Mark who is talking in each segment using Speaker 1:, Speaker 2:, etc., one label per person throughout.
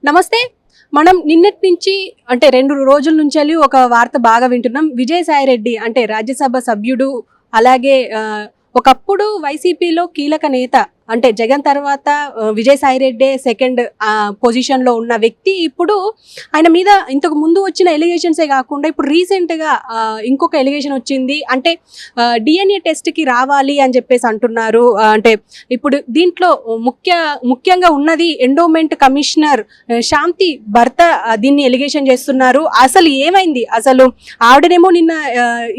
Speaker 1: నమస్తే. మనం నిన్నటి నుంచి అంటే 2 రోజుల నుంచి ఒక వార్త బాగా వింటున్నాం. విజయసాయి రెడ్డి అంటే రాజ్యసభ సభ్యుడు, అలాగే ఒకప్పుడు వైసీపీలో కీలక నేత, అంటే జగన్ తర్వాత విజయసాయి రెడ్డి సెకండ్ పొజిషన్లో ఉన్న వ్యక్తి. ఇప్పుడు ఆయన మీద ఇంతకు ముందు వచ్చిన ఎలిగేషన్సే కాకుండా ఇప్పుడు రీసెంట్గా ఇంకొక ఎలిగేషన్ వచ్చింది. అంటే డిఎన్ఏ టెస్ట్కి రావాలి అని చెప్పేసి అంటున్నారు. అంటే ఇప్పుడు దీంట్లో ముఖ్యంగా ఉన్నది ఎండోమెంట్ కమిషనర్ శాంతి భర్త దీన్ని ఎలిగేషన్ చేస్తున్నారు. అసలు ఏమైంది? అసలు ఆవిడనేమో నిన్న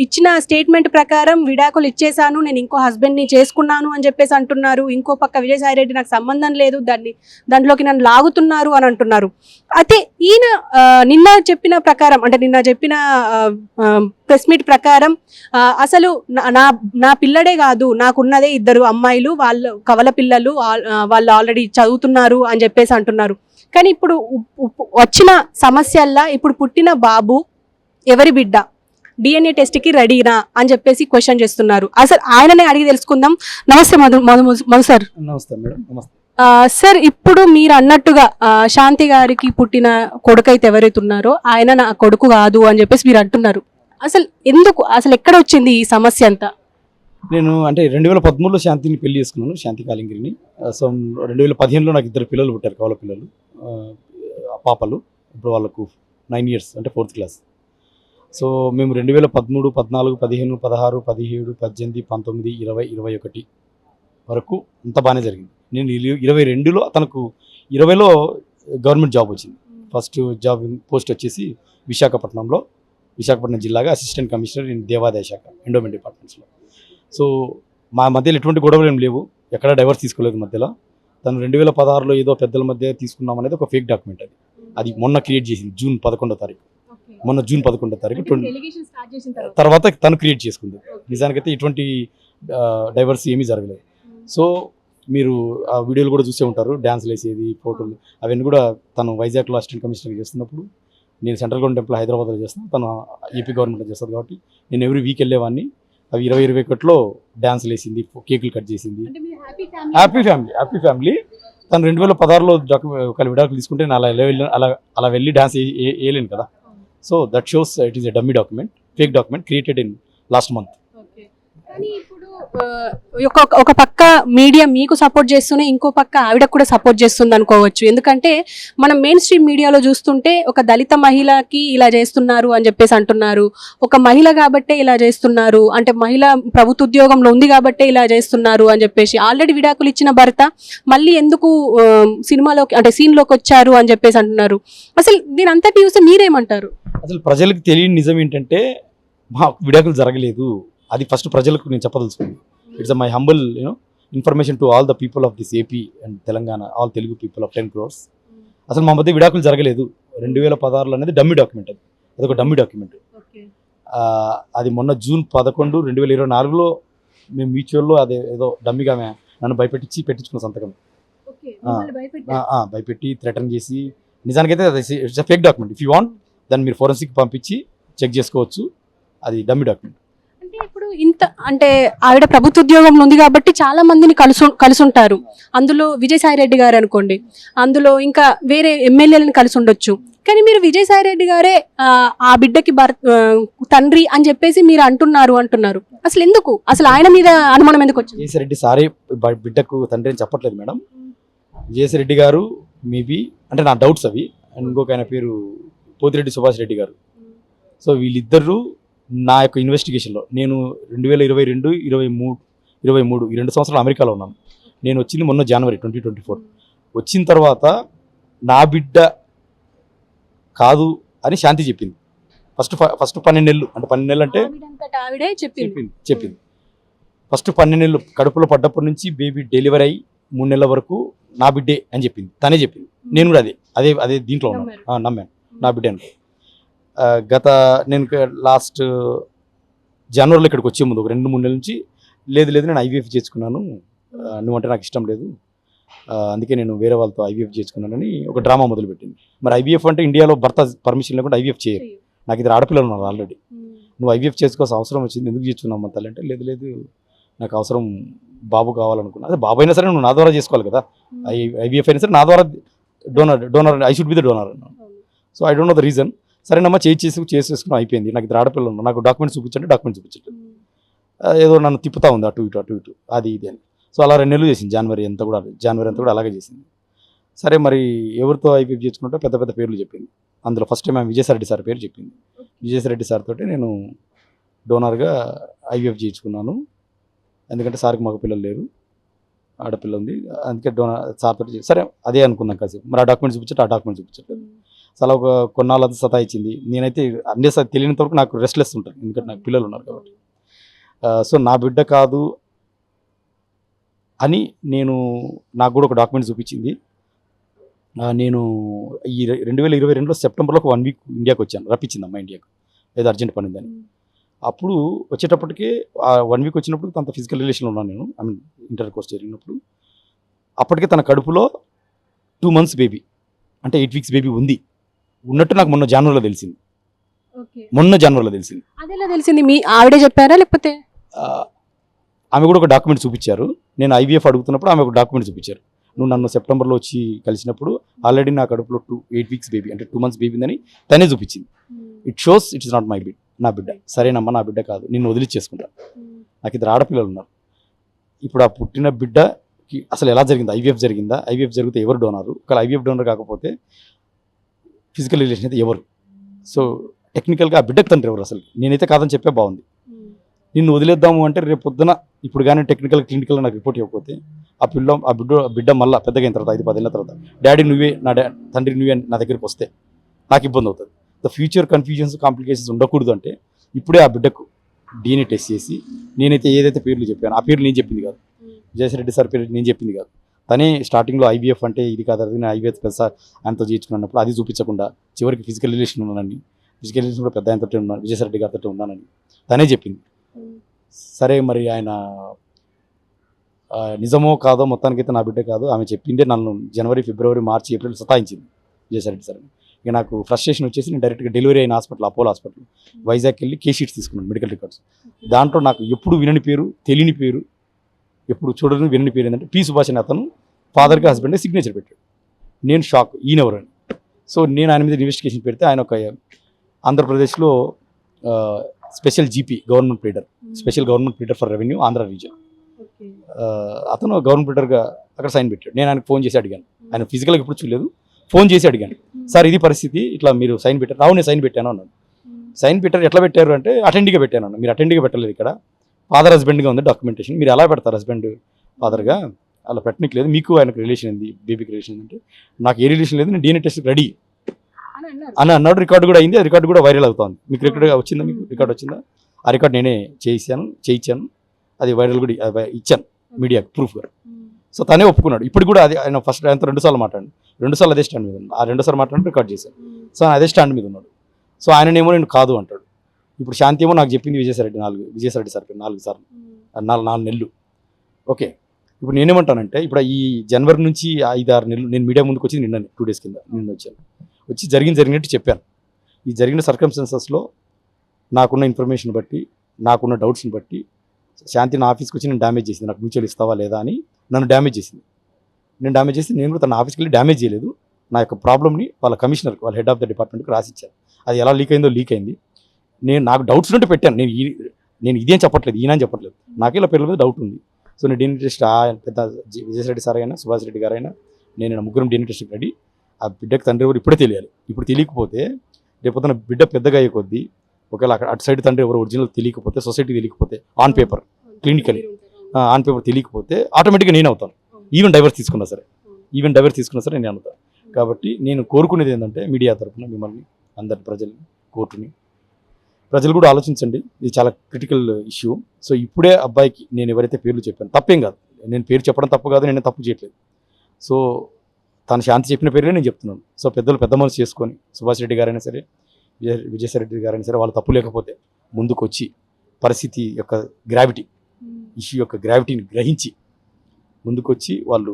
Speaker 1: ఇచ్చిన స్టేట్మెంట్ ప్రకారం విడాకులు ఇచ్చేసాను, నేను ఇంకో హస్బెండ్ని చేసుకున్నాను అని చెప్పేసి అంటున్నారు. ఇంకో పక్క విజయసాయి రెడ్డి నాకు సంబంధం లేదు, దాంట్లోకి నన్ను లాగుతున్నారు అని అంటున్నారు. అయితే ఈయన నిన్న చెప్పిన ప్రెస్ మీట్ ప్రకారం అసలు నా పిల్లడే కాదు, నాకున్నదే 2 అమ్మాయిలు, వాళ్ళు కవల పిల్లలు, వాళ్ళు ఆల్రెడీ చదువుతున్నారు అని చెప్పేసి అంటున్నారు. కానీ ఇప్పుడు వచ్చిన సమస్యల్లా ఇప్పుడు పుట్టిన బాబు ఎవరి బిడ్డ, డిఎన్ఏ టెస్ట్కి రెడీనా అని చెప్పేసి క్వశ్చన్ చేస్తున్నారు. అసలు ఆయననే అడిగి తెలుసుకుందాం. నమస్తే మధు సార్.
Speaker 2: నమస్తే మేడం. నమస్తే
Speaker 1: సార్. ఇప్పుడు మీరు అన్నట్టుగా శాంతి గారికి పుట్టిన కొడుకు అయితే ఎవరైతే ఉన్నారో ఆయన నా కొడుకు కాదు అని చెప్పేసి మీరు అంటున్నారు. అసలు ఎందుకు, అసలు ఎక్కడ వచ్చింది ఈ సమస్య అంతా?
Speaker 2: నేను అంటే 2013లో శాంతిని పెళ్లి చేసుకున్నాను, శాంతి కాలింగిరిని. సో 2015లో నాకు 2 పిల్లలు పుట్టారు, కవల పిల్లలు, పాపలు. ఇప్పుడు వాళ్ళకు 9 years, అంటే 4th class. సో మేము 2013, 14, 15, 16, 17, 18, 19, 20, 21 వరకు అంత బాగానే జరిగింది. నేను 22లో తనకు 20లో గవర్నమెంట్ జాబ్ వచ్చింది. ఫస్ట్ జాబ్ పోస్ట్ వచ్చేసి విశాఖపట్నం జిల్లాగా అసిస్టెంట్ కమిషనర్ ఇన్ దేవాదాయ శాఖ, ఎండోమెంట్ డిపార్ట్మెంట్స్లో. సో మా మధ్యలో ఎటువంటి గొడవలు ఏం లేవు, ఎక్కడ డైవర్స్ తీసుకోలేదు మధ్యలో. తను 2016లో ఏదో పెద్దల మధ్య తీసుకున్నాం అనేది ఒక ఫేక్ డాక్యుమెంట్. అది మొన్న క్రియేట్ చేసింది, జూన్ 11వ తారీఖు తర్వాత తను క్రియేట్ చేసుకుంది. నిజానికైతే ఇటువంటి డైవర్స్ ఏమీ జరగలేదు. సో మీరు ఆ వీడియోలు కూడా చూసే ఉంటారు, డ్యాన్స్లు వేసేది, ఫోటోలు, అవన్నీ కూడా తను వైజాగ్లో అసిస్టెంట్ కమిషనర్ చేస్తున్నప్పుడు, నేను సెంట్రల్ గవర్నమెంట్ ఎంప్లాయ్ హైదరాబాద్లో చేస్తాను, తను ఏపీ గవర్నమెంట్లో చేస్తుంది. కాబట్టి నేను ఎవ్రీ వీక్ వెళ్ళేవాడిని. అవి 2021లో డ్యాన్స్లు వేసింది, కేకులు కట్ చేసింది. Happy family. తను 2016లో ఒక విడాకులు తీసుకుంటే నేను అలా వెళ్ళి డ్యాన్స్ వేయలేను కదా. So that shows it is a dummy document, fake document created in last month.
Speaker 1: కానీ ఇప్పుడు ఒక పక్క మీడియా మీకు సపోర్ట్ చేస్తూనే ఇంకో పక్క ఆవిడకు కూడా సపోర్ట్ చేస్తుంది అనుకోవచ్చు. ఎందుకంటే మనం మెయిన్ స్ట్రీమ్ మీడియాలో చూస్తుంటే ఒక దళిత మహిళకి ఇలా చేస్తున్నారు అని చెప్పేసి అంటున్నారు, ఒక మహిళ కాబట్టే ఇలా చేస్తున్నారు, అంటే మహిళ ప్రభుత్వ ఉద్యోగంలో ఉంది కాబట్టే ఇలా చేస్తున్నారు అని చెప్పేసి, ఆల్రెడీ విడాకులు ఇచ్చిన భర్త మళ్ళీ ఎందుకు సినిమాలోకి అంటే సీన్లోకి వచ్చారు అని చెప్పేసి అంటున్నారు. అసలు దీని అంతటి చూస్తే మీరేమంటారు?
Speaker 2: అసలు ప్రజలకు తెలియని నిజం ఏంటంటే మా విడాకులు జరగలేదు. అది ఫస్ట్ ప్రజలకు నేను చెప్పదలుచుకుంది. It's my humble information to all the people of this AP and Telangana, all Telugu people of 10 crores. అసలు మా మధ్య విడాకులు జరగలేదు. 2016లో అనేది డమ్మీ డాక్యుమెంట్. అది ఒక డమ్మీ డాక్యుమెంట్. అది మొన్న జూన్ 11, 2024లో మేము మ్యూచువల్లో అదే ఏదో డమ్మీగా నన్ను పెట్టించుకున్న సంతకం. భయపెట్టి థ్రెటన్ చేసి, నిజానికైతే అది it's fake document. If you want దాన్ని మీరు ఫోరెన్సిక్ పంపించి చెక్ చేసుకోవచ్చు. అది డమ్మీ డాక్యుమెంట్.
Speaker 1: అంటే ఇప్పుడు అంటే ఆవిడ ప్రభుత్వ ఉద్యోగంలో ఉంది కాబట్టి చాలా మందిని కలుసుంటారు. అందులో విజయసాయి రెడ్డి గారు అనుకోండి, అందులో ఇంకా వేరే ఎమ్మెల్యేలను కలిసి ఉండొచ్చు. కానీ మీరు విజయసాయి రెడ్డి గారే ఆ బిడ్డకి తండ్రి అని చెప్పేసి మీరు అంటున్నారు. అసలు ఎందుకు, అసలు ఆయన మీద అనుమానం ఎందుకు వచ్చింది?
Speaker 2: విజయసాయి రెడ్డి సారీ బిడ్డకు తండ్రి అని చెప్పట్లేదు మేడం. విజయసాయి రెడ్డి గారు మేబీ, అంటే నా డౌట్స్ అవి. అండ్ ఇంకొక ఆయన పేరు పోతిరెడ్డి సుభాష్ రెడ్డి గారు. సో వీళ్ళిద్దరూ నా యొక్క ఇన్వెస్టిగేషన్లో, నేను 2022, 23 ఈ 2 సంవత్సరాలు అమెరికాలో ఉన్నాను. నేను వచ్చింది మొన్న జనవరి 2024. వచ్చిన తర్వాత నా బిడ్డ కాదు అని శాంతి చెప్పింది. ఫస్ట్ 12 నెలలు, అంటే 12 నెలలు అంటే చెప్పింది. ఫస్ట్ 12 నెలలు కడుపులో పడ్డప్పటి నుంచి బేబీ డెలివరీ అయ్యి 3 నెలల వరకు నా బిడ్డే అని చెప్పింది, తనే చెప్పింది. నేను కూడా అదే దీంట్లో ఉన్నాను, నమ్మాను నా బిడ్డ అని. నేను లాస్ట్ జనవరిలో ఇక్కడికి వచ్చే ముందు ఒక 2-3 నెలల నుంచి లేదు నేను ఐవీఎఫ్ చేసుకున్నాను, నువ్వంటే నాకు ఇష్టం లేదు, అందుకే నేను వేరే వాళ్ళతో ఐవీఎఫ్ చేసుకున్నానని ఒక డ్రామా మొదలుపెట్టింది. మరి ఐవీఎఫ్ అంటే ఇండియాలో భర్త పర్మిషన్ లేకుండా ఐవీఎఫ్ చేయరు. నాకు 2 ఆడపిల్లలు ఉన్నారు ఆల్రెడీ. నువ్వు ఐవీఎఫ్ చేసుకోవాల్సిన అవసరం వచ్చింది, ఎందుకు చేసుకున్నావు తల్లి అంటే, లేదు నాకు అవసరం, బాబు కావాలనుకున్నా. అదే బాబు అయినా సరే నువ్వు నా ద్వారా చేసుకోవాలి కదా, ఐవీఎఫ్ అయినా సరే నా ద్వారా donor I should be the donor అన్నాను. So I don't know the reason. సరేనమ్మా చేసేసుకుని అయిపోయింది. నాకు ఇద్దరు ఆడపిల్లలు ఉన్నారు, నాకు డాక్యుమెంట్స్ చూపించండి, డాక్యుమెంట్స్ చూపించండి. ఏదో నన్ను తిప్పుతా ఉంది అటు ఇటు అది ఇది అని. సో అలా 2 నెలలు చేసింది. జనవరి అంతా కూడా అలాగే చేసింది. సరే మరి ఎవరితో ఐవీఎఫ్ చేసుకుంటే పెద్ద పెద్ద పేర్లు చెప్పింది. అందులో ఫస్ట్ టైం ఆమె విజయసాయిరెడ్డి సార్ పేరు చెప్పింది. విజయసాయిరెడ్డి సార్ తోటి నేను డోనర్గా ఐవీఎఫ్ చేయించుకున్నాను. ఎందుకంటే సార్కి మగ పిల్లలు లేరు, ఆడపిల్ల ఉంది, అందుకే డోనర్ సార్ తోటి సరే అదే అనుకున్నాం కాసేపు. మరి ఆ డాక్యుమెంట్స్ చూపించట్లేదు. చాలా ఒక కొన్నాళ్ళు అది సతాయించింది. నేనైతే అన్నీ తెలియనంత వరకు నాకు రెస్ట్లెస్ ఉంటాను, ఎందుకంటే నాకు పిల్లలు ఉన్నారు కాబట్టి. సో నా బిడ్డ కాదు అని నాకు కూడా ఒక డాక్యుమెంట్ చూపించింది. నేను ఈ 2022లో సెప్టెంబర్లో ఒక 1 వీక్ ఇండియాకి వచ్చాను. రప్పించింది అమ్మ ఇండియాకు, ఏదో అర్జెంట్ పని ఉందని. అప్పుడు వచ్చేటప్పటికే 1 వీక్ వచ్చినప్పుడు తనతో ఫిజికల్ రిలేషన్లో ఉన్నాను నేను. ఐ మీన్ ఇంటర్ కోర్స్ జరిగినప్పుడు అప్పటికే తన కడుపులో 2 months బేబీ, అంటే 8 weeks బేబీ ఉన్నట్టు నాకు మొన్న జనవరిలో తెలిసింది.
Speaker 1: అదేలా తెలిసింది? మీ ఆవిడే చెప్పారా లేకపోతే?
Speaker 2: ఆమె కూడా ఒక డాక్యుమెంట్ చూపించారు. నేను ఐవీఎఫ్ అడుగుతున్నప్పుడు ఆమె ఒక డాక్యుమెంట్ చూపించారు. నువ్వు నన్ను సెప్టెంబర్లో వచ్చి కలిసినప్పుడు ఆల్రెడీ నా కడుపులో 8 weeks బేబీ, అంటే 2 months బేబీ ఉందని తనే చూపించింది. It shows it is not my bid, నా బిడ్డ. సరేనమ్మా, నా బిడ్డ కాదు, నిన్ను వదిలిచ్చేసుకుంటా. నాకు 2 ఆడపిల్లలు ఉన్నారు. ఇప్పుడు ఆ పుట్టిన బిడ్డకి అసలు ఎలా జరిగింది? ఐవీఎఫ్ జరిగిందా? ఐవీఎఫ్ జరిగితే ఎవరు డోనరు? ఒకవేళ ఐవీఎఫ్ డోనర్ కాకపోతే ఫిజికల్ రిలేషన్ అయితే ఎవరు? సో టెక్నికల్గా ఆ బిడ్డకు తండ్రి ఎవరు? అసలు నేనైతే కాదని చెప్పే బాగుంది. నిన్ను వదిలేద్దాము అంటే రేపు పొద్దున ఇప్పుడు కానీ క్లినికల్ నాకు రిపోర్ట్ ఇవ్వకపోతే ఆ బిడ్డ మళ్ళీ పెద్దగా అయిన తర్వాత 5-10 ఏళ్ళ తర్వాత డాడీ నువ్వే, తండ్రి నువ్వే నా దగ్గరికి వస్తే నాకు ఇబ్బంది అవుతుంది. ద ఫ్యూచర్ కన్ఫ్యూజన్స్, కాంప్లికేషన్స్ ఉండకూడదు అంటే ఇప్పుడే ఆ బిడ్డకు DNA టెస్ట్ చేసి, నేనైతే ఏదైతే పేర్లు చెప్పాను ఆ పేర్లు నేను చెప్పింది కాదు, విజయసాయిరెడ్డి సార్ పేరు నేను చెప్పింది కాదు. తనే స్టార్టింగ్లో ఐవీఎఫ్ అంటే ఇది కాదు, అది ఐవీఎఫ్ పెద్ద సార్ ఆయనతో చేయించుకున్నప్పుడు అది చూపించకుండా చివరికి ఫిజికల్ రిలేషన్ ఉన్నానని, ఫిజికల్ రిలేషన్ కూడా పెద్ద ఆయనతో ఉన్నాను, విజయసాయిరెడ్డి గారితో ఉన్నానని తనే చెప్పింది. సరే మరి ఆయన నిజమో కాదో మొత్తానికైతే నా బిడ్డ కాదు, ఆమె చెప్పిందే నన్ను జనవరి, ఫిబ్రవరి, మార్చి, ఏప్రిల్ సతాయించింది విజయసాయిరెడ్డి సార్. ఇక నాకు ఫ్రస్ట్రేషన్ వచ్చేసి నేను డైరెక్ట్గా డెలివరీ అయిన హాస్పిటల్, అపోలో హాస్పిటల్ వైజాగ్కి వెళ్ళి కేస్ షీట్స్ తీసుకున్నాను, మెడికల్ రికార్డ్స్. దాంట్లో నాకు ఎప్పుడు వినని పేరు, తెలియని పేరు, ఎప్పుడు చూడని వినని పేరు ఏంటంటే పి సుభాష్ అని అతను ఫాదర్కి హస్బెండ్ సిగ్నేచర్ పెట్టాడు. నేను షాక్, ఈయనెవరని. సో నేను ఆయన మీద ఇన్వెస్టిగేషన్ పెడితే ఆయన ఒక ఆంధ్రప్రదేశ్లో special GP, special government pleader for revenue Andhra reason. అతను గవర్నమెంట్ ప్లీడర్గా అక్కడ సైన్ పెట్టాడు. నేను ఆయనకు ఫోన్ చేసి అడిగాను, ఆయన ఫిజికల్గా ఎప్పుడు చూడలేదు, ఫోన్ చేసి అడిగాను, సార్ ఇది పరిస్థితి, ఇట్లా మీరు సైన్ పెట్టారు. రావు నేను సైన్ పెట్టాను అన్నాడు. సైన్ పెట్టారు, ఎట్లా పెట్టారు అంటే అటెండీగా పెట్టాను అన్నాడు. మీరు అటెండీగా పెట్టలేదు, ఇక్కడ ఫాదర్ హస్బెండ్గా ఉంది డాక్యుమెంటేషన్, మీరు ఎలా పెడతారు హస్బెండ్ ఫాదర్గా? అలా పెట్టడానికి లేదు, మీకు ఆయనకు రిలేషన్ ఉంది, బేబీకి రిలేషన్ అంటే నాకు ఏ రిలేషన్ లేదు, నేను DNA టెస్ట్ రెడీ అని అన్నాడు. రికార్డు కూడా అయింది, ఆ రికార్డు కూడా వైరల్ అవుతుంది. మీకు రికార్డు వచ్చిందా? మీకు రికార్డు వచ్చిందా? ఆ రికార్డు నేనే చేయించాను, అది వైరల్ కూడా ఇచ్చాను మీడియాకు ప్రూఫ్గా. సో తనే ఒప్పుకున్నాడు. ఇప్పుడు కూడా అది ఆయన ఫస్ట్ ఆయనతో 2 సార్లు మాట్లాడు, 2 సార్లు అదే స్టాండ్ మీద ఉన్నాడు. ఆ 2 సార్లు మాట్లాడి రికార్డ్ చేశాను. సో ఆయన అదే స్టాండ్ మీద ఉన్నాడు. సో ఆయననేమో నేను కాదు అంటాడు. ఇప్పుడు శాంతి ఏమో నాకు చెప్పింది విజయసాయిరెడ్డి సార్ 4 సార్లు, 4 నెలలు. ఓకే, ఇప్పుడు నేనేమంటానంటే ఇప్పుడు ఈ జనవరి నుంచి 5-6 నెలలు నేను మీడియా ముందుకు వచ్చి నిన్న 2 days కింద వచ్చాను, వచ్చి జరిగినట్టు చెప్పాను. ఈ జరిగిన సర్కమ్స్టాన్సెస్లో నాకున్న ఇన్ఫర్మేషన్ బట్టి, నాకున్న డౌట్స్ని బట్టి శాంతి నా ఆఫీస్కి వచ్చి నేను డ్యామేజ్ చేసింది, నాకు మ్యూచువల్ ఇస్తావా లేదా అని నన్ను డ్యామేజ్ చేసింది. నేను కూడా తన ఆఫీస్కి వెళ్ళి డ్యామేజ్ చేయలేదు. నా యొక్క ప్రాబ్లమ్ని వాళ్ళ కమిషనర్కి, వాళ్ళ హెడ్ ఆఫ్ ద డిపార్ట్మెంట్కి రాసిచ్చాను. అది ఎలా లీక్ అయింది. నాకు డౌట్స్ ఉంటే పెట్టాను. నేను ఇదేం చెప్పట్లేదు, ఈయన చెప్పట్లేదు, నాకు ఇలా పేర్ల మీద డౌట్ ఉంది. సో నేను DNA టెస్ట్ పెద్ద విజయసాయిరెడ్డి సార్ అయినా, సుభాష్ రెడ్డి గారైనా, నేను ముగ్గురం DNA టెస్ట్కి రెడీ. ఆ బిడ్డకు తండ్రి ఎవరు ఇప్పుడే తెలియాలి. ఇప్పుడు తెలియకపోతే రేపొద్దున బిడ్డ పెద్దగా అయ్యే కొద్దీ ఒకవేళ అటు సైడ్ తండ్రి ఎవరు ఒరిజినల్ తెలియకపోతే, సొసైటీ తెలియకపోతే, on paper clinically on paper తెలియకపోతే ఆటోమేటిక్గా నేను అవుతాను. ఈవెన్ డైవర్స్ తీసుకున్నా సరే నేను అవుతాను. కాబట్టి నేను కోరుకునేది ఏంటంటే మీడియా తరఫున మిమ్మల్ని, అందరి ప్రజల్ని, కోర్టుని, ప్రజలు కూడా ఆలోచించండి, ఇది చాలా క్రిటికల్ ఇష్యూ. సో ఇప్పుడే అబ్బాయికి నేను ఎవరైతే పేర్లు చెప్పాను, తప్పేం కాదు, నేను పేరు చెప్పడం తప్పు కాదు, నేను తప్పు చేయట్లేదు. సో తను శాంతి చెప్పిన పేరునే నేను చెప్తున్నాను. సో పెద్ద మనసు చేసుకొని సుభాష్ రెడ్డి గారైనా సరే, విజయసాయిరెడ్డి గారైనా సరే, వాళ్ళ తప్పు లేకపోతే ముందుకు వచ్చి పరిస్థితి యొక్క గ్రావిటీ, ఇష్యూ యొక్క గ్రావిటీని గ్రహించి ముందుకు వచ్చి వాళ్ళు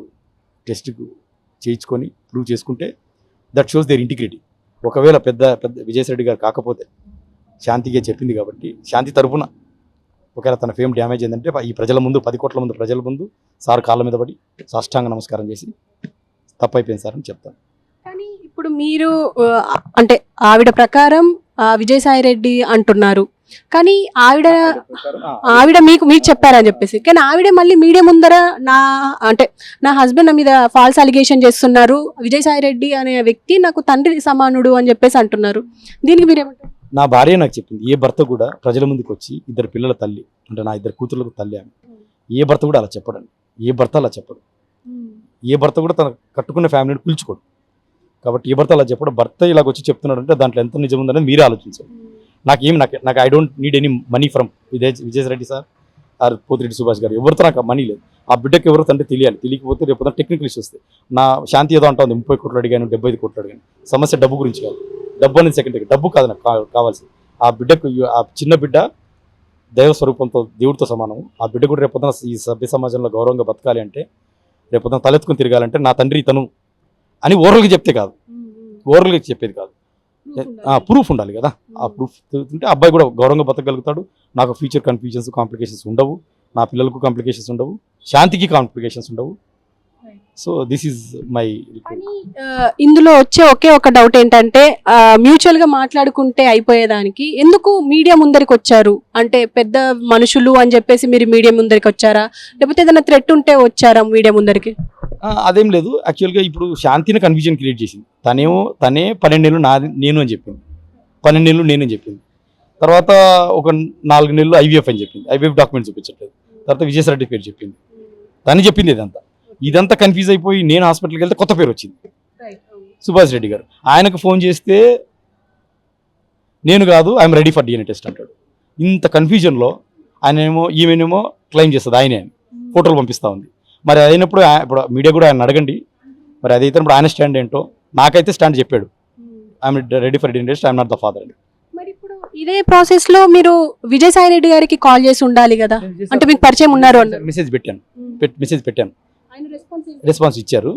Speaker 2: టెస్ట్కు చేయించుకొని ప్రూవ్ చేసుకుంటే దట్ షోస్ దేర్ ఇంటిగ్రిటీ. ఒకవేళ పెద్ద విజయసాయిరెడ్డి గారు కాకపోతే శాంతిగా చెప్పింది కాబట్టి శాంతి తరఫున ఒకవేళ తన ఫేమ్ డ్యామేజ్ అయిందంటే ఈ ప్రజల ముందు, 10 కోట్ల మంది ప్రజల ముందు సార్ కాళ్ళ మీద పడి సాష్టాంగ నమస్కారం చేసి తప్పైపోయింది సార్ అని చెప్తాను.
Speaker 1: కానీ ఇప్పుడు మీరు అంటే ఆవిడ ప్రకారం విజయసాయి రెడ్డి అంటున్నారు, కానీ ఆవిడ మీకు మీకు చెప్పారని చెప్పేసి, కానీ ఆవిడే మళ్ళీ మీడియా ముందర నా హస్బెండ్ నా మీద ఫాల్స్ అలిగేషన్ చేస్తున్నారు, విజయసాయి రెడ్డి అనే వ్యక్తి నాకు తండ్రి సమానుడు అని చెప్పేసి అంటున్నారు. దీనికి మీరేమంటారు?
Speaker 2: నా భార్య నాకు చెప్పింది, ఏ భర్త కూడా ప్రజల ముందుకు వచ్చి ఇద్దరు పిల్లల తల్లి అంటే నా ఇద్దరు కూతుర్లకు తల్లి ఆమె, ఏ భర్త కూడా అలా చెప్పడండి. ఏ భర్త అలా చెప్పడు. ఏ భర్త కూడా తన కట్టుకున్న ఫ్యామిలీని పిలుచుకోడు. కాబట్టి ఏ భర్త అలా చెప్పడం, భర్త ఇలాగ వచ్చి చెప్తున్నాడు అంటే దాంట్లో ఎంత నిజం ఉందనేది మీరే ఆలోచించాలి. నాకు I don't need any money from Vijayasai sir or Pothireddy Subhash garu, ఎవరితో నాకు మనీ లేదు. ఆ బిడ్డకి ఎవరు తండ్రి తెలియాలి. తెలియకపోతే రేపు టెక్నికల్ ఇష్యూస్ వస్తాయి. నా శాంతి ఏదో అంటుంది 30 కోట్లు అడిగాను, 75 కోట్లు అడిగాను. సమస్య డబ్బు గురించి కాదు. డబ్బు అనేది సెకండరీ, డబ్బు కాదు నాకు కావాల్సింది. ఆ బిడ్డకు, ఆ చిన్న బిడ్డ దైవ స్వరూపంతో దేవుడితో సమానం. ఆ బిడ్డ కూడా రేపొద్దున ఈ సభ్య సమాజంలో గౌరవంగా బతకాలి అంటే, రేపొద్దున తలెత్తుకుని తిరగాలంటే నా తండ్రి ఇతను అని ఓరల్గా చెప్తే కాదు, ఓరల్గా చెప్పేది కాదు, ప్రూఫ్ ఉండాలి కదా. ఆ ప్రూఫ్ ఉంటే అబ్బాయి కూడా గౌరవంగా బతకగలుగుతాడు. నాకు ఫ్యూచర్ కన్ఫ్యూజన్స్ కాంప్లికేషన్స్ ఉండవు, నా పిల్లలకు కాంప్లికేషన్స్ ఉండవు, శాంతికి కాంప్లికేషన్స్ ఉండవు. So this is my.
Speaker 1: ఇందులో వచ్చే ఒకే ఒక డౌట్ ఏంటంటే, మ్యూచువల్ గా మాట్లాడుకుంటే అయిపోయేదానికి ఎందుకు మీడియా ముందరికి వచ్చారు? అంటే పెద్ద మనుషులు అని చెప్పేసి మీరు మీడియా ముందరికి వచ్చారా, లేకపోతే ఏదైనా థ్రెట్ ఉంటే వచ్చారా మీడియా ముందరికి?
Speaker 2: అదేం లేదు. యాక్చువల్గా ఇప్పుడు శాంతిని కన్ఫ్యూజన్ క్రియేట్ చేసింది. తనే 12 నెలలు నేను అని చెప్పింది, 12 నెలలు నేనని చెప్పింది. తర్వాత ఒక 4 నెలలు ఐవీఎఫ్ అని చెప్పింది. ఐవీఎఫ్ డాక్యుమెంట్ చూపించట్లేదు. తర్వాత విజయసాయి రెడ్డి పేరు చెప్పింది. తను చెప్పింది ఇదంతా కన్ఫ్యూజ్ అయిపోయి నేను హాస్పిటల్కి వెళ్తే కొత్త పేరు వచ్చింది, సుభాష్ రెడ్డి గారు. ఆయనకు ఫోన్ చేస్తే నేను కాదు, I'm ready for DNA test అంటాడు. ఇంత కన్ఫ్యూజన్లో ఈమెనేమో క్లెయిమ్ చేస్తుంది ఆయనే అని ఫోటోలు పంపిస్తూ ఉంది. మరి అయినప్పుడు ఇప్పుడు మీడియా కూడా ఆయన అడగండి, మరి అదైతే ఇప్పుడు ఆయన స్టాండ్ ఏంటో. నాకైతే స్టాండ్ చెప్పాడు, I'm ready for DNA test, I'm not the father అని.
Speaker 1: మరి ఇప్పుడు ఇదే ప్రాసెస్ లో మీరు విజయసాయి రెడ్డి గారికి కాల్ చేసి ఉండాలి కదా, అంటే మీకు పరిచయం ఉన్నారు అన్నారు.
Speaker 2: మెసేజ్ పెట్టాను, రెస్పాన్స్ ఇచ్చారు.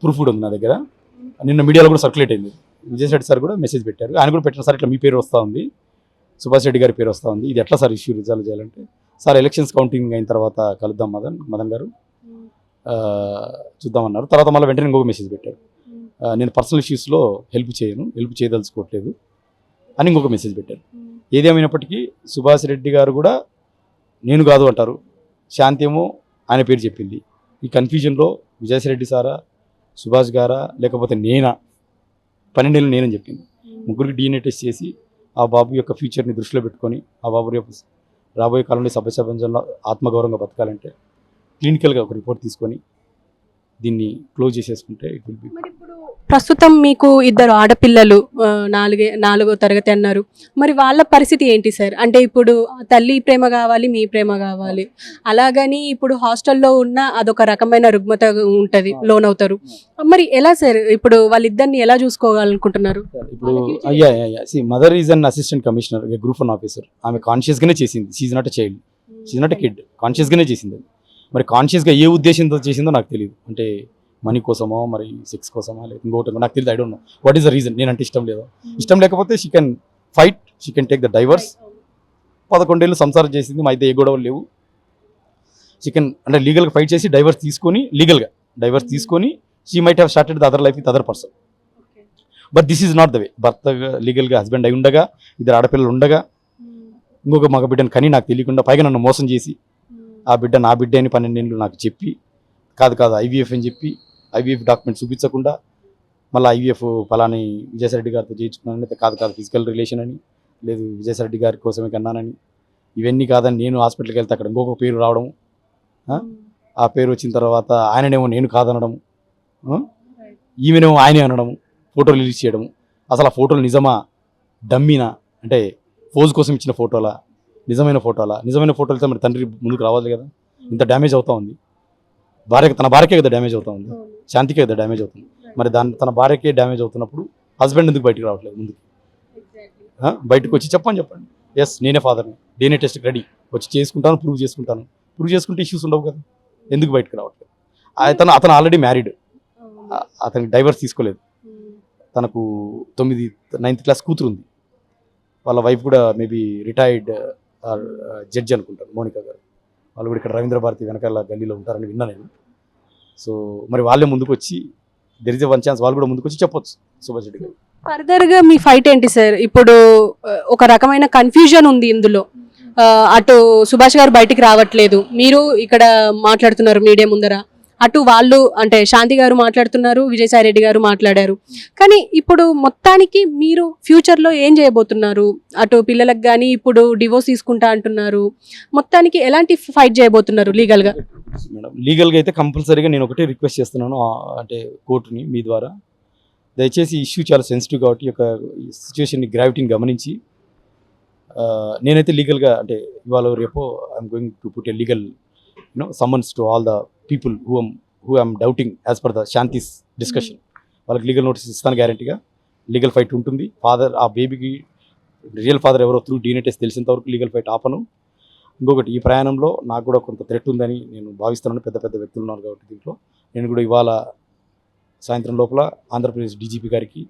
Speaker 2: ప్రూఫ్ కూడా ఉంది నా దగ్గర. నిన్న మీడియాలో కూడా సర్క్యులేట్ అయింది. విజయసాయి రెడ్డి సార్ కూడా మెసేజ్ పెట్టారు. ఆయన కూడా పెట్టిన సార్ ఇట్లా మీ పేరు వస్తూ ఉంది, సుభాష్ రెడ్డి గారి పేరు వస్తూ ఉంది, ఇది ఎట్లా సార్ ఇష్యూ రిజాల్వ్ చేయాలంటే, సార్ ఎలక్షన్స్ కౌంటింగ్ అయిన తర్వాత కలుద్దాం మదన్ గారు చూద్దామన్నారు. తర్వాత మళ్ళీ వెంటనే ఇంకొక మెసేజ్ పెట్టారు, నేను పర్సనల్ ఇష్యూస్లో హెల్ప్ చేయదలుచుకోవట్లేదు అని ఇంకొక మెసేజ్ పెట్టారు. ఏదేమైనప్పటికీ సుభాష్ రెడ్డి గారు కూడా నేను కాదు అంటారు, శాంతి ఏమో ఆయన పేరు చెప్పింది. ఈ కన్ఫ్యూజన్లో విజయసాయి రెడ్డి సారా, సుభాష్ గారా, లేకపోతే నేనా, 12 నెలలు నేనని చెప్పింది. ముగ్గురికి డిఎన్ఏ టెస్ట్ చేసి ఆ బాబు యొక్క ఫ్యూచర్ని దృష్టిలో పెట్టుకొని ఆ బాబు రేపు రాబోయే కాలంలో సభ్య సమాజంలో ఆత్మగౌరవంగా బతకాలంటే క్లినికల్గా ఒక రిపోర్ట్ తీసుకొని దీన్ని క్లోజ్ చేసేసుకుంటే ఇట్ విల్ బి.
Speaker 1: ప్రస్తుతం మీకు 2 ఆడపిల్లలు, 4వ తరగతి అన్నారు, మరి వాళ్ళ పరిస్థితి ఏంటి సార్? అంటే ఇప్పుడు తల్లి ప్రేమ కావాలి, మీ ప్రేమ కావాలి, అలాగని ఇప్పుడు హాస్టల్లో ఉన్న అదొక రకమైన రుగ్మత ఉంటుంది, లోన్ అవుతారు. మరి ఎలా సార్ ఇప్పుడు వాళ్ళిద్దరిని ఎలా చూసుకోవాలనుకుంటున్నారు?
Speaker 2: ఇప్పుడు mother is an assistant commissioner, group 1 officer. ఆమె కాన్షియస్గానే చేసింది. She's not a child, she's not a kid, కాన్షియస్గానే చేసింది. మరి కాన్షియస్గా ఏ ఉద్దేశంతో చేసిందో నాకు తెలియదు. అంటే మనీ కోసమో, మరి సెక్స్ కోసమో, లేదా ఇంకోటి నాకు తెలియదు. I don't know what is the reason. నేనంటే ఇష్టం లేదు. ఇష్టం లేకపోతే she can fight, she can take the divorce. 11 ఏళ్ళు సంసారం చేసింది, మా అయితే ఏ గొడవలు లేవు. షీ కెన్ అంటే లీగల్గా ఫైట్ చేసి డైవర్స్ తీసుకొని she might have started the other life with other person. But this is not the way. భర్తగా లీగల్గా హస్బెండ్ అయి ఉండగా, 2 ఆడపిల్లలు ఉండగా, ఇంకొక మగ బిడ్డను కని నాకు తెలియకుండా, పైగా నన్ను మోసం చేసి ఆ బిడ్డ నా బిడ్డ అని 12 ఏళ్ళు నాకు చెప్పి, కాదు ఐవీఎఫ్ అని చెప్పి ఐవీఎఫ్ డాక్యుమెంట్ చూపించకుండా మళ్ళీ ఐవీఎఫ్ ఫలాని విజయసాయి రెడ్డి గారితో చేయించుకున్నానని, కాదు ఫిజికల్ రిలేషన్ అని, లేదు విజయసాయి రెడ్డి గారి కోసమే కన్నానని, ఇవన్నీ కాదని నేను హాస్పిటల్కి వెళ్తే అక్కడ ఇంకొక పేరు రావడం, ఆ పేరు వచ్చిన తర్వాత ఆయననేమో నేను కాదనడం, ఈమెనేమో ఆయనే అనడం, ఫోటోలు రిలీజ్ చేయడం. అసలు ఆ ఫోటోలు నిజమా డమ్మీనా, అంటే పోజ్ కోసం ఇచ్చిన ఫోటోలా, నిజమైన ఫోటోలతో మరి తండ్రి ముందుకు రావాలి కదా. ఇంత డ్యామేజ్ అవుతా ఉంది. తన భార్యకే కదా డ్యామేజ్ అవుతా ఉంది, శాంతికే కదా డ్యామేజ్ అవుతుంది. మరి తన భార్యకే డ్యామేజ్ అవుతున్నప్పుడు హస్బెండ్ ఎందుకు బయటికి రావట్లేదు? ముందుకు బయటకు వచ్చి చెప్పండి, ఎస్ నేనే ఫాదర్ని, డిఎన్ఏ టెస్ట్కి రెడీ, వచ్చి చేసుకుంటాను, ప్రూవ్ చేసుకుంటే ఇష్యూస్ ఉండవు కదా. ఎందుకు బయటకు రావట్లేదు? అతను ఆల్రెడీ మ్యారీడ్, అతనికి డైవర్స్ తీసుకోలేదు. తనకు 9th క్లాస్ కూతురు ఉంది. వాళ్ళ వైఫ్ కూడా మేబీ రిటైర్డ్ జడ్జి అనుకుంటారు, మోనికా గారు. వాళ్ళు కూడా ఇక్కడ రవీంద్ర భారతి వెనకాల గల్లీలో ఉంటారని విన్నా నేను. సో మరి వాళ్ళే ముందుకు వచ్చి there is a one chance వాళ్ళు కూడా ముందుకు వచ్చి చెప్పొచ్చు సుభాష్ రెడ్డి గారు.
Speaker 1: ఫర్దర్ గా మీ ఫైట్ ఏంటి సార్? ఇప్పుడు ఒక రకమైన కన్ఫ్యూజన్ ఉంది ఇందులో. అటు సుభాష్ గారు బయటికి రావట్లేదు, మీరు ఇక్కడ మాట్లాడుతున్నారు మీడియా ముందర, అటు వాళ్ళు అంటే శాంతి గారు మాట్లాడుతున్నారు, విజయసాయి రెడ్డి గారు మాట్లాడారు. కానీ ఇప్పుడు మొత్తానికి మీరు ఫ్యూచర్ లో ఏం చేయబోతున్నారు? అటు పిల్లలకు కానీ ఇప్పుడు డివోర్స్ తీసుకుంటా అంటున్నారు, మొత్తానికి ఎలాంటి ఫైట్ చేయబోతున్నారు లీగల్ గా?
Speaker 2: మేడం లీగల్గా అయితే కంపల్సరీగా నేను ఒకటే రిక్వెస్ట్ చేస్తున్నాను, అంటే కోర్టుని మీ ద్వారా దయచేసి ఈ ఇష్యూ చాలా సెన్సిటివ్ కాబట్టి ఈ యొక్క సిచ్యువేషన్ని గ్రావిటీని గమనించి నేనైతే లీగల్గా అంటే ఇవాళ రేపో I'm going to put a legal summons to all the people who I'm doubting as per the Shanti's discussion. వాళ్ళకి లీగల్ నోటీస్ ఇస్తాను గ్యారంటీగా. లీగల్ ఫైట్ ఉంటుంది. ఫాదర్ ఆ బేబీకి రియల్ ఫాదర్ ఎవరో త్రూ DNA టెస్ట్ తెలిసేంత వరకు లీగల్ ఫైట్ ఆపను. ఇంకొకటి, ఈ ప్రయాణంలో నాకు కూడా కొంత థ్రెట్ ఉందని నేను భావిస్తున్నాను. పెద్ద పెద్ద వ్యక్తులు ఉన్నారు కాబట్టి దీంట్లో నేను కూడా ఇవాళ సాయంత్రం లోపల ఆంధ్రప్రదేశ్ DGP గారికి,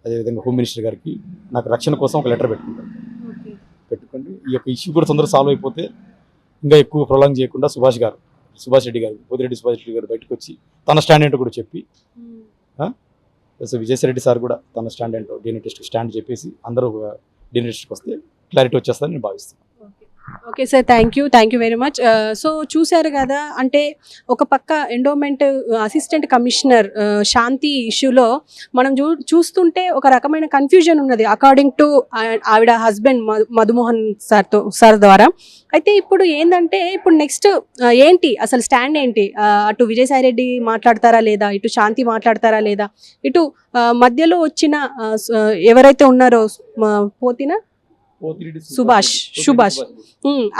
Speaker 2: అదేవిధంగా హోమ్ మినిస్టర్ గారికి నాకు రక్షణ కోసం ఒక లెటర్ పెట్టుకోండి. ఈ యొక్క ఇష్యూ కూడా తొందరగా సాల్వ్ అయిపోతే ఇంకా ఎక్కువ ప్రొలాంగ్ చేయకుండా సుభాష్ రెడ్డి గారు, పోతిరెడ్డి సుభాష్ రెడ్డి గారు బయటకు వచ్చి తన స్టాండ్ ఏంటో కూడా చెప్పి, సో విజయసాయి రెడ్డి సార్ కూడా తన స్టాండ్ ఏంటో DNA టెస్ట్ స్టాండ్ చెప్పేసి అందరూ DNA టెస్ట్కి వస్తే క్లారిటీ వచ్చేస్తుందని నేను భావిస్తున్నాను.
Speaker 1: Okay sir, thank you very much. So చూశారు కదా, అంటే ఒక పక్క ఎండోమెంట్ అసిస్టెంట్ కమిషనర్ శాంతి ఇష్యూలో మనం చూస్తుంటే ఒక రకమైన కన్ఫ్యూజన్ ఉన్నది అకార్డింగ్ టు ఆవిడ హస్బెండ్ మధుమోహన్ సార్ ద్వారా. అయితే ఇప్పుడు ఏంటంటే ఇప్పుడు నెక్స్ట్ ఏంటి అసలు స్టాండ్ ఏంటి? అటు విజయసాయి రెడ్డి మాట్లాడతారా లేదా, ఇటు శాంతి మాట్లాడతారా లేదా, ఇటు మధ్యలో వచ్చిన ఎవరైతే ఉన్నారో సుభాష్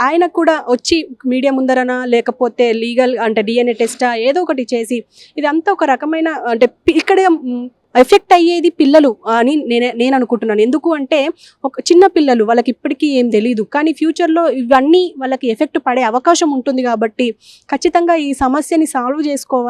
Speaker 1: ఆయన కూడా వచ్చి మీడియా ముందరనా లేకపోతే లీగల్ అంటే DNA టెస్టా ఏదో ఒకటి చేసి ఇదంతా ఒక రకమైన అంటే ఇక్కడ ఎఫెక్ట్ అయ్యేది పిల్లలు అని నేను అనుకుంటున్నాను. ఎందుకు అంటే ఒక చిన్న పిల్లలు, వాళ్ళకి ఇప్పటికీ ఏం తెలియదు, కానీ ఫ్యూచర్లో ఇవన్నీ వాళ్ళకి ఎఫెక్ట్ పడే అవకాశం ఉంటుంది. కాబట్టి ఖచ్చితంగా ఈ సమస్యని సాల్వ్ చేసుకోవాలి.